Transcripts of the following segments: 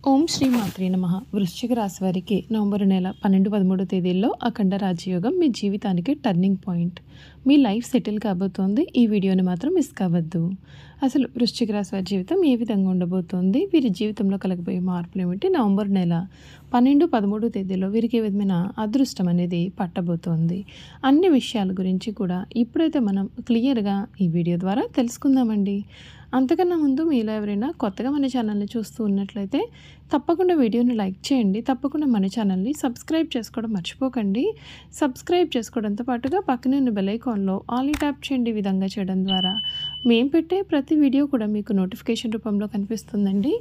ఓం శ్రీ మాత్రే నమః. వృశ్చిక రాశి వారికి నవంబర్ నెల 12-13 తేదీల్లో అఖండ రాజయోగం మీ జీవితానికి టర్నింగ్ పాయింట్. మీ లైఫ్ సెటిల్ కాబోతోంది. ఈ వీడియోని మాత్రం మిస్ కావద్దు. అసలు వృశ్చిక రాశి వారి జీవితం ఏ విధంగా ఉండబోతోంది, వీరి జీవితంలో కలగబోయే మార్పులు ఏమిటి, నవంబర్ నెల 12-13 తేదీలో వీరికి ఏ విధమైన అదృష్టం అనేది పట్టబోతోంది, అన్ని విషయాల గురించి కూడా ఇప్పుడైతే మనం క్లియర్గా ఈ వీడియో ద్వారా తెలుసుకుందామండి. అంతకన్నా ముందు మీలో ఎవరైనా కొత్తగా మన ఛానల్ని చూస్తూ ఉన్నట్లయితే తప్పకుండా వీడియోని లైక్ చేయండి. తప్పకుండా మన ఛానల్ని సబ్స్క్రైబ్ చేసుకోవడం మర్చిపోకండి. సబ్స్క్రైబ్ చేసుకోవడంతో పాటుగా పక్కనే ఉన్న బెల్ ఐకాన్లో ఆల్ ట్యాప్ చేయండి. ఈ విధంగా చేయడం ద్వారా మేము పెట్టే ప్రతి వీడియో కూడా మీకు నోటిఫికేషన్ రూపంలో కనిపిస్తుందండి.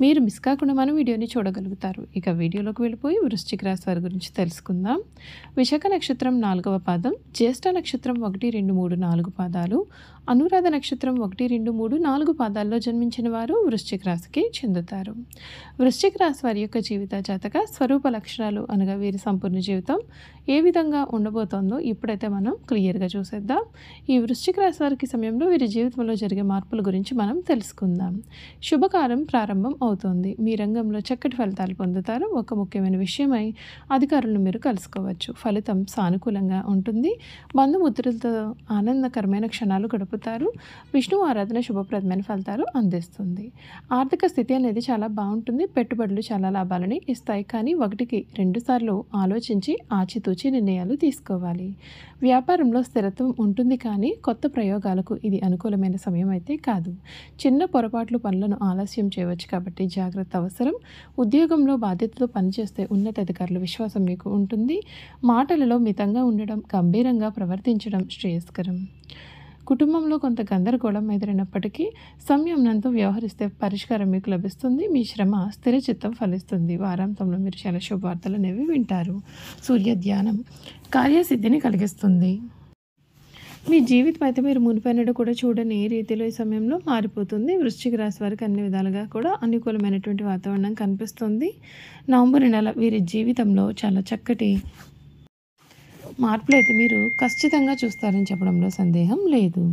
మీరు మిస్ కాకుండా మన వీడియోని చూడగలుగుతారు. ఇక వీడియోలోకి వెళ్ళిపోయి వృశ్చిక రాశి వారి గురించి తెలుసుకుందాం. విశాఖ నక్షత్రం 4వ పాదం, జ్యేష్ఠ నక్షత్రం 1, 2, 3, 4 పాదాలు, అనురాధ నక్షత్రం 1, 2, 3, 4 పాదాల్లో జన్మించిన వారు వృశ్చిక రాశికి చెందుతారు. వృశ్చిక రాశి వారి యొక్క జీవిత జాతక స్వరూప లక్షణాలు అనగా వీరి సంపూర్ణ జీవితం ఏ విధంగా ఉండబోతోందో ఇప్పుడైతే మనం క్లియర్గా చూసేద్దాం. ఈ వృశ్చిక రాశి వారికి సమయంలో వీరి జీవితంలో జరిగే మార్పుల గురించి మనం తెలుసుకుందాం. శుభకారం ప్రారంభం అవుతోంది. మీ రంగంలో చక్కటి ఫలితాలు పొందుతారు. ఒక ముఖ్యమైన విషయమై అధికారులను మీరు కలుసుకోవచ్చు. ఫలితం సానుకూలంగా ఉంటుంది. బంధుమిత్రులతో ఆనందకరమైన క్షణాలు గడుపుతారు. విష్ణు ఆరాధన శుభప్రదమైన ఫలితాలు అందిస్తుంది. ఆర్థిక స్థితి అనేది చాలా బాగుంటుంది. పెట్టుబడులు చాలా లాభాలని ఇస్తాయి. కానీ 1-2 సార్లు ఆలోచించి ఆచితూచి నిర్ణయాలు తీసుకోవాలి. వ్యాపారంలో స్థిరత్వం ఉంటుంది, కానీ కొత్త ప్రయోగాలకు ఇది అనుకూలమైన సమయం అయితే కాదు. చిన్న పొరపాట్లు పనులను ఆలస్యం చేయవచ్చు కాబట్టి జాగ్రత్త అవసరం. ఉద్యోగంలో బాధ్యతతో పనిచేస్తే ఉన్నతాధికారుల విశ్వాసం మీకు ఉంటుంది. మాటలలో మితంగా ఉండడం, గంభీరంగా ప్రవర్తించడం శ్రేయస్కరం. కుటుంబంలో కొంత గందరగోళం ఎదురైనప్పటికీ సంయమనంతో వ్యవహరిస్తే పరిష్కారం మీకు లభిస్తుంది. మీ శ్రమ స్థిర చిత్తం ఫలిస్తుంది. వారాంతంలో మీరు చాలా శుభవార్తలు అనేవి వింటారు. సూర్య ధ్యానం కార్యసిద్ధిని కలిగిస్తుంది. మీ జీవితం అయితే మీరు మునిపెన్నడూ కూడా చూడని రీతిలో ఈ సమయంలో మారిపోతుంది. వృశ్చిక రాశి వారికి అన్ని విధాలుగా కూడా అనుకూలమైనటువంటి వాతావరణం కనిపిస్తుంది. నవంబర్ నెల వీరి జీవితంలో చాలా చక్కటి మార్పులు అయితే మీరు ఖచ్చితంగా చూస్తారని చెప్పడంలో సందేహం లేదు.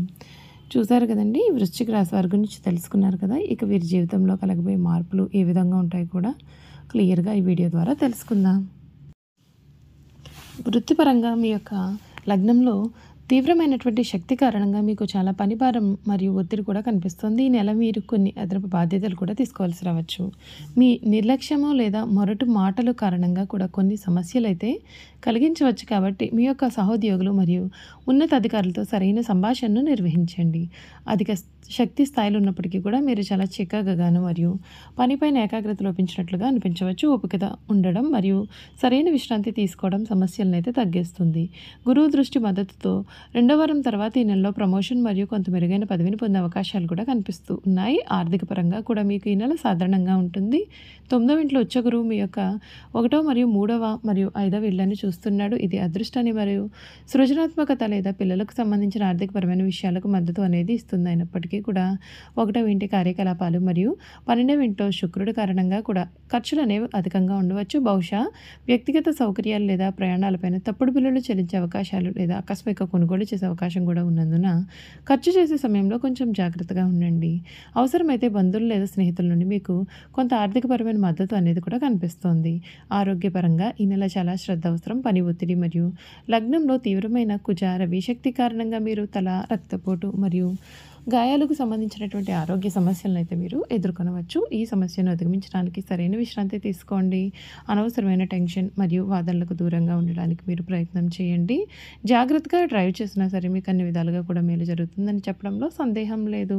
చూసారు కదండి, వృశ్చిక రాశి వారి గురించి తెలుసుకున్నారు కదా. ఇక వీరి జీవితంలో కలగబోయే మార్పులు ఏ విధంగా ఉంటాయి కూడా క్లియర్గా ఈ వీడియో ద్వారా తెలుసుకుందాం. వృత్తిపరంగా మీ యొక్క లగ్నంలో తీవ్రమైనటువంటి శక్తి కారణంగా మీకు చాలా పనిభారం మరియు ఒత్తిడి కూడా కనిపిస్తుంది. ఈ నెల మీరు కొన్ని అదనపు బాధ్యతలు కూడా తీసుకోవాల్సి రావచ్చు. మీ నిర్లక్ష్యము లేదా మొరటు మాటలు కారణంగా కూడా కొన్ని సమస్యలు అయితే కలిగించవచ్చు. కాబట్టి మీ యొక్క సహోద్యోగులు మరియు ఉన్నతాధికారులతో సరైన సంభాషణను నిర్వహించండి. అధిక శక్తి స్థాయిలో ఉన్నప్పటికీ కూడా మీరు చాలా చిక్కగాను మరియు పనిపైన ఏకాగ్రత లోపించినట్లుగా అనిపించవచ్చు. ఓపికత ఉండడం మరియు సరైన విశ్రాంతి తీసుకోవడం సమస్యలను అయితే తగ్గిస్తుంది. గురువు దృష్టి మద్దతుతో 2వ వారం తర్వాత ఈ నెలలో ప్రమోషన్ మరియు కొంత మెరుగైన పదవిని పొందే అవకాశాలు కూడా కనిపిస్తూ ఉన్నాయి. ఆర్థిక పరంగా కూడా మీకు ఈ నెల సాధారణంగా ఉంటుంది. 9వ ఇంట్లో ఉచ్చ గురువు మీ యొక్క 1వ మరియు 3వ మరియు 5వ ఇళ్లను చూస్తున్నాడు. ఇది అదృష్టాన్ని మరియు సృజనాత్మకత లేదా పిల్లలకు సంబంధించిన ఆర్థికపరమైన విషయాలకు మద్దతు అనేది ఇస్తుంది. అయినప్పటికీ కూడా 1వ ఇంటి కార్యకలాపాలు మరియు 12వ ఇంట్లో శుక్రుడి కారణంగా కూడా ఖర్చులు అనేవి అధికంగా ఉండవచ్చు. బహుశా వ్యక్తిగత సౌకర్యాలు లేదా ప్రయాణాలపైన తప్పుడు బిల్లులు చెల్లించే అవకాశాలు లేదా ఆకస్మిక కొనుగోలు చేసే అవకాశం కూడా ఉన్నందున ఖర్చు చేసే సమయంలో కొంచెం జాగ్రత్తగా ఉండండి. అవసరమైతే బంధువులు లేదా స్నేహితుల నుండి మీకు కొంత ఆర్థికపరమైన మద్దతు అనేది కూడా కనిపిస్తోంది. ఆరోగ్యపరంగా ఈ నెల చాలా శ్రద్ధ అవసరం. పని ఒత్తిడి మరియు లగ్నంలో తీవ్రమైన కుజ రవి శక్తి కారణంగా మీరు తల, రక్తపోటు మరియు గాయాలకు సంబంధించినటువంటి ఆరోగ్య సమస్యలను అయితే మీరు ఎదుర్కొనవచ్చు. ఈ సమస్యను అధిగమించడానికి సరైన విశ్రాంతి తీసుకోండి. అనవసరమైన టెన్షన్ మరియు వాదనలకు దూరంగా ఉండడానికి మీరు ప్రయత్నం చేయండి. జాగ్రత్తగా డ్రైవ్ చేసినా సరే మీకు అన్ని విధాలుగా కూడా మేలు జరుగుతుందని చెప్పడంలో సందేహం లేదు.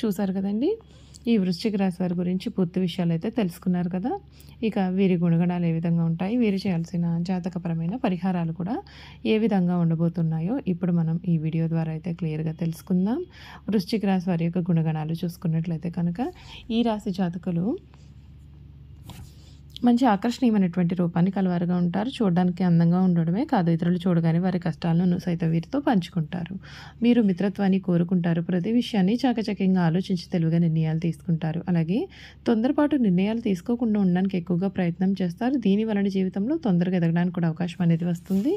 చూసారు కదండి, ఈ వృశ్చిక రాశి వారి గురించి పూర్తి విషయాలు అయితే తెలుసుకున్నారు కదా. ఇక వీరి గుణగణాలు ఏ విధంగా ఉంటాయి, వీరు చేయాల్సిన జాతకపరమైన పరిహారాలు కూడా ఏ విధంగా ఉండబోతున్నాయో ఇప్పుడు మనం ఈ వీడియో ద్వారా అయితే క్లియర్గా తెలుసుకుందాం. వృశ్చిక రాశి వారి యొక్క గుణగణాలు చూసుకున్నట్లయితే కనుక ఈ రాశి జాతకులు మంచి ఆకర్షణీయమైనటువంటి రూపాన్ని కలవారుగా ఉంటారు. చూడడానికి అందంగా ఉండడమే కాదు, ఇతరులు చూడగానే వారి కష్టాలను సైతం వీరితో పంచుకుంటారు. మీరు మిత్రత్వాన్ని కోరుకుంటారు. ప్రతి విషయాన్ని చాకచక్యంగా ఆలోచించి తెలివిగా నిర్ణయాలు తీసుకుంటారు. అలాగే తొందరపాటు నిర్ణయాలు తీసుకోకుండా ఉండడానికి ఎక్కువగా ప్రయత్నం చేస్తారు. దీని వలన జీవితంలో తొందరగా ఎదగడానికి కూడా అవకాశం అనేది వస్తుంది.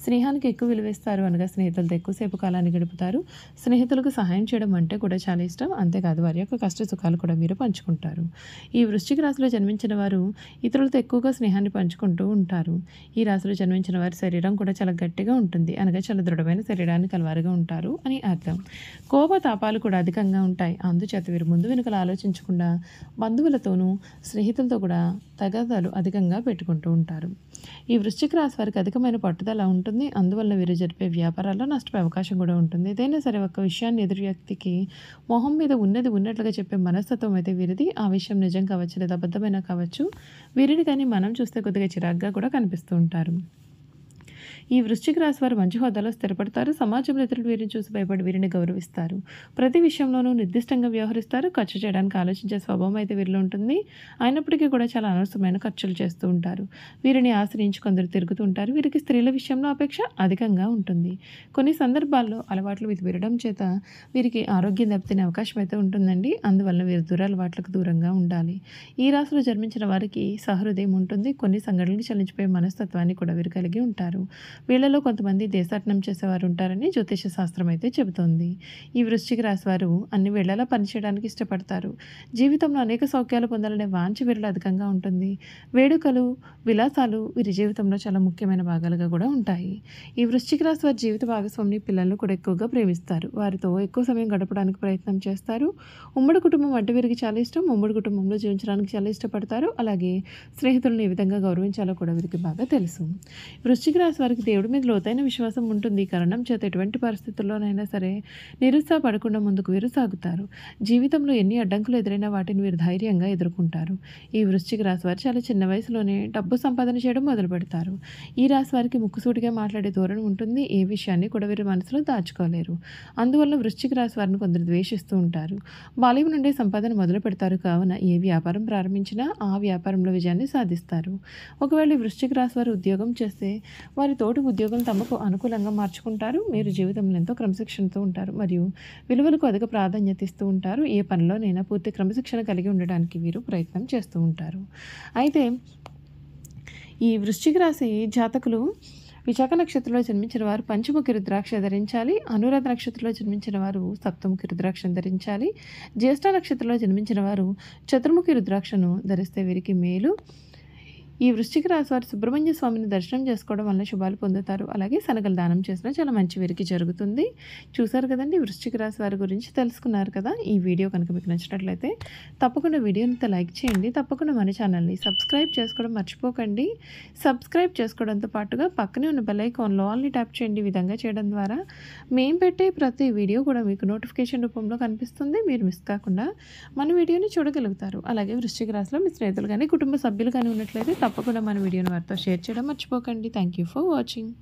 స్నేహానికి ఎక్కువ విలువిస్తారు అనగా స్నేహితులతో ఎక్కువసేపు కాలాన్ని గడుపుతారు. స్నేహితులకు సహాయం చేయడం అంటే కూడా చాలా ఇష్టం. అంతేకాదు వారి యొక్క కష్ట సుఖాలు కూడా మీరు పంచుకుంటారు. ఈ వృశ్చిక రాశిలో జన్మించిన వారు ఇతరులతో ఎక్కువగా స్నేహాన్ని పంచుకుంటూ ఉంటారు. ఈ రాశిలో జన్మించిన వారి శరీరం కూడా చాలా గట్టిగా ఉంటుంది, అనగా చాలా దృఢమైన శరీరాన్ని కలవారుగా ఉంటారు అని అర్థం. కోపతాపాలు కూడా అధికంగా ఉంటాయి. అందుచేత వీరు ముందు వెనుకలు ఆలోచించకుండా బంధువులతోనూ స్నేహితులతో కూడా తగాదాలు అధికంగా పెట్టుకుంటూ ఉంటారు. ఈ వృశ్చిక రాశి వారికి అధికమైన పట్టుదల ఉంటుంది. అందువల్ల వీరు జరిపే వ్యాపారాల్లో నష్టపోయే అవకాశం కూడా ఉంటుంది. ఏదైనా సరే ఒక్క విషయాన్ని ఎదురు వ్యక్తికి మొహం మీద ఉన్నది ఉన్నట్లుగా చెప్పే మనస్తత్వం అయితే వీరిది. ఆ విషయం నిజం కావచ్చు లేదా అబద్ధమైనా కావచ్చు, వీరిని కానీ మనం చూస్తే కొద్దిగా చిరాగ్గా కూడా కనిపిస్తూ ఉంటారు. ఈ వృశ్చిక రాశి వారు మంచి హోదాలో స్థిరపడతారు. సమాజంలో ఇతరులు వీరిని చూసి భయపడి వీరిని గౌరవిస్తారు. ప్రతి విషయంలోనూ నిర్దిష్టంగా వ్యవహరిస్తారు. ఖర్చు చేయడానికి ఆలోచించే స్వభావం అయితే వీరిలో ఉంటుంది. అయినప్పటికీ కూడా చాలా అనవసరమైన ఖర్చులు చేస్తూ ఉంటారు. వీరిని ఆశ్రయించి కొందరు తిరుగుతూ ఉంటారు. వీరికి స్త్రీల విషయంలో అపేక్ష అధికంగా ఉంటుంది. కొన్ని సందర్భాల్లో అలవాట్లు విరగడం చేత వీరికి ఆరోగ్యం దెబ్బతినే అవకాశం అయితే ఉంటుందండి. అందువల్ల వీరు దురలవాట్లకు దూరంగా ఉండాలి. ఈ రాశిలో జన్మించిన వారికి సహృదయం ఉంటుంది. కొన్ని సంఘటనలకు చలించిపోయే మనస్తత్వాన్ని కూడా వీరు కలిగి ఉంటారు. వీళ్ళలో కొంతమంది దేశాటనం చేసేవారు ఉంటారని జ్యోతిష శాస్త్రం అయితే చెబుతోంది. ఈ వృశ్చిక రాశి వారు అన్ని వేళలా పనిచేయడానికి ఇష్టపడతారు. జీవితంలో అనేక సౌఖ్యాలు పొందాలనే వాంఛ వీరిలో అధికంగా ఉంటుంది. వేడుకలు, విలాసాలు వీరి జీవితంలో చాలా ముఖ్యమైన భాగాలుగా కూడా ఉంటాయి. ఈ వృశ్చిక రాశి వారి జీవిత భాగస్వామిని పిల్లలను కూడా ఎక్కువగా ప్రేమిస్తారు. వారితో ఎక్కువ సమయం గడపడానికి ప్రయత్నం చేస్తారు. ఉమ్మడి కుటుంబం అంటే వీరికి చాలా ఇష్టం. ఉమ్మడి కుటుంబంలో జీవించడానికి చాలా ఇష్టపడతారు. అలాగే స్నేహితులను ఏ విధంగా గౌరవించాలో కూడా వీరికి బాగా తెలుసు. వృశ్చిక రాశి వారికి దేవుడి మీద లోతైన విశ్వాసం ఉంటుంది. కారణం చేత ఎటువంటి పరిస్థితుల్లోనైనా సరే నిరుత్సాహపడకుండా ముందుకు వీరు సాగుతారు. జీవితంలో ఎన్ని అడ్డంకులు ఎదురైనా వాటిని వీరు ధైర్యంగా ఎదుర్కొంటారు. ఈ వృశ్చిక రాశి వారు చాలా చిన్న వయసులోనే డబ్బు సంపాదన చేయడం మొదలు పెడతారు. ఈ రాశి వారికి ముక్కుసూటిగా మాట్లాడే ధోరణి ఉంటుంది. ఏ విషయాన్ని కూడా వీరు మనసులో దాచుకోలేరు. అందువల్ల వృశ్చిక రాశి వారిని కొందరు ద్వేషిస్తూ ఉంటారు. బాల్యం నుండే సంపాదన మొదలు పెడతారు. కావున ఏ వ్యాపారం ప్రారంభించినా ఆ వ్యాపారంలో విజయాన్ని సాధిస్తారు. ఒకవేళ ఈ వృశ్చిక రాశి వారు ఉద్యోగం చేస్తే వారి తోటి ఉద్యోగం తమకు అనుకూలంగా మార్చుకుంటారు. మీరు జీవితంలో ఎంతో క్రమశిక్షణతో ఉంటారు మరియు విలువలకు అధిక ప్రాధాన్యత ఇస్తూ ఉంటారు. ఏ పనిలోనైనా పూర్తి క్రమశిక్షణ కలిగి ఉండడానికి వీరు ప్రయత్నం చేస్తూ ఉంటారు. అయితే ఈ వృశ్చిక రాశి జాతకులు విశాఖ నక్షత్రంలో జన్మించిన వారు పంచముఖి రుద్రాక్ష ధరించాలి. అనురాధ నక్షత్రంలో జన్మించిన వారు సప్తముఖి రుద్రాక్షను ధరించాలి. జ్యేష్ఠ నక్షత్రంలో జన్మించిన వారు చతుర్ముఖి రుద్రాక్షను ధరిస్తే వీరికి మేలు. ఈ వృశ్చిక రాశి వారు సుబ్రహ్మణ్య స్వామిని దర్శనం చేసుకోవడం వల్ల శుభాలు పొందుతారు. అలాగే శనగలు దానం చేసినా చాలా మంచి వీరికి జరుగుతుంది. చూసారు కదండి, వృశ్చిక రాశి వారి గురించి తెలుసుకున్నారు కదా. ఈ వీడియో కనుక మీకు నచ్చినట్లయితే తప్పకుండా వీడియోని లైక్ చేయండి. తప్పకుండా మన ఛానల్ని సబ్స్క్రైబ్ చేసుకోవడం మర్చిపోకండి. సబ్స్క్రైబ్ చేసుకోవడంతో పాటుగా పక్కనే ఉన్న బెల్ ఐకాన్లో ఆల్ని ట్యాప్ చేయండి. ఈ విధంగా చేయడం ద్వారా మేము పెట్టే ప్రతి వీడియో కూడా మీకు నోటిఫికేషన్ రూపంలో కనిపిస్తుంది. మీరు మిస్ కాకుండా మన వీడియోని చూడగలుగుతారు. అలాగే వృశ్చిక రాశిలో మీ స్నేహితులు కానీ కుటుంబ సభ్యులు కానీ ఉన్నట్లయితే తప్పకుండా మన వీడియోని వారితో షేర్ చేయడం మర్చిపోకండి. Thank you for watching.